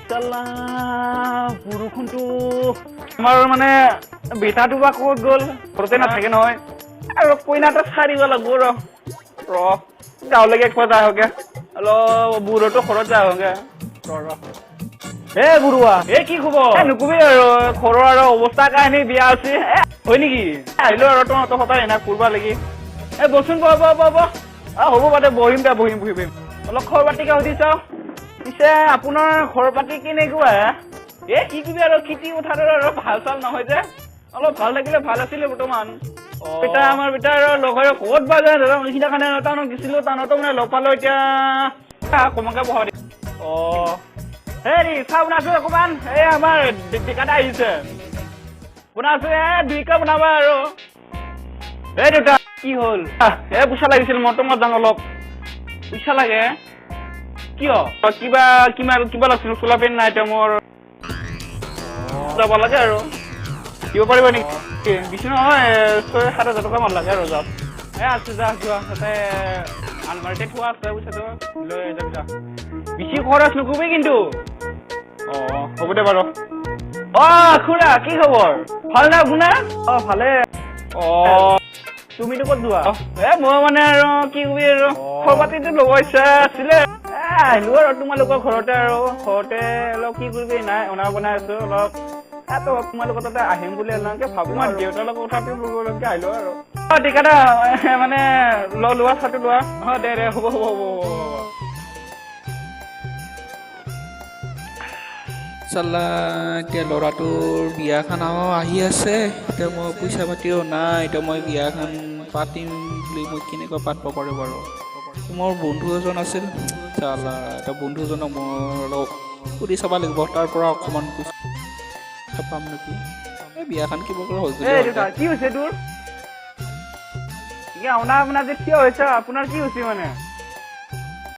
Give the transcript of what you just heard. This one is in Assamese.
চালা বৰষুণটো আমাৰ মানে বেটাটো বা ক'ত গ'ল ঘৰতে নাথাকে নহয় আৰু কইনা এটা চাৰিব লাগিব ৰ গাঁৱলৈকে একবাৰ যাই আহোঁগে অলপ বুঢ়োটো ঘৰত যাই আহোঁগে বুঢ়া কি খবৰ নকবি আৰু ঘৰৰ আৰু অৱস্থা কাহিনী বিয়া আছে হয় নেকি আহিলো আৰু তহঁতৰ সদায় এনে ফুৰিব লাগি বচোন হ'ব বাদে বহিম অলপ খবৰ পাতিকে সুধি চাওঁ পিছে আপোনাৰ ঘৰ পাতি কেনেকুৱা কি কিবি আৰু খেতি পথাৰৰ আৰু ভাল চাল নহয় যে অলপ ভাল থাকিলে ভাল আছিলে বৰ্তমান আমাৰ বেটা আৰু লগৰ ক'ত বা যায় দাদা সেইদিনা কাৰণে টাউনত গৈছিলো টাউনতো মানে লগ পালো এতিয়া কমকে বহা দি হেৰি চাহ বনাইছো অকণমান আমাৰ ডেকাটা আহিছে বনাইছো 2 কাপ বনাবা আৰু দেউতা কি হ'ল পইচা লাগিছিল মই যাওঁ অলপ পইচা লাগে কিয় কিবা লাগিছিল চোলা পেণ্ট নাই এতিয়া মোৰ যাব লাগে আৰু দিব পাৰিব নেকি বেছি নহয় 6-7 হাজাৰ টকা মান লাগে আৰু যাওক আছে যোৱা তাতে আলমাৰিতে থোৱা আছে পইচাটো লৈ যাবি যা বেছি খৰচ নকৰিবি কিন্তু হ'ব দে বাৰু খুৰা কি খবৰ ভাল না আপোনাৰ ভালে তুমিতো ক'ত যোৱা মই মানে আৰু কি কবি আৰু খবৰ পাতিটো ল'ব ইচ্ছা আছিলে আহিলো আৰু তোমালোকৰ ঘৰতে অলপ কি কৰিবি নাই অনা বনাই আছো অলপ তোমালোকৰ তাতে আহিম বুলি এনেকে ভাবো মই দেউতাৰ লগত কথাটো ল'বলৈকে আহিলো আৰু ঠিকানা মানে লোৱা চাহটো লোৱা দে হ'ব চালা এতিয়া ল'ৰাটোৰ বিয়াখন আহি আছে এতিয়া মই পইচা পাতিও নাই এতিয়া মই বিয়াখন পাতিম বুলি মই কেনেকৈ পাতিব পাৰোঁ বাৰু মোৰ বন্ধু এজন আছিল চালা এতিয়া বন্ধুজনক মই অলপ সুধি চাব লাগিব তাৰ পৰা অকণমান পইচা পাম নেকি বিয়াখন কিবা কৰা কি হৈছে তোৰ অনা যে থিয় হৈছে আপোনাৰ কি হৈছে মানে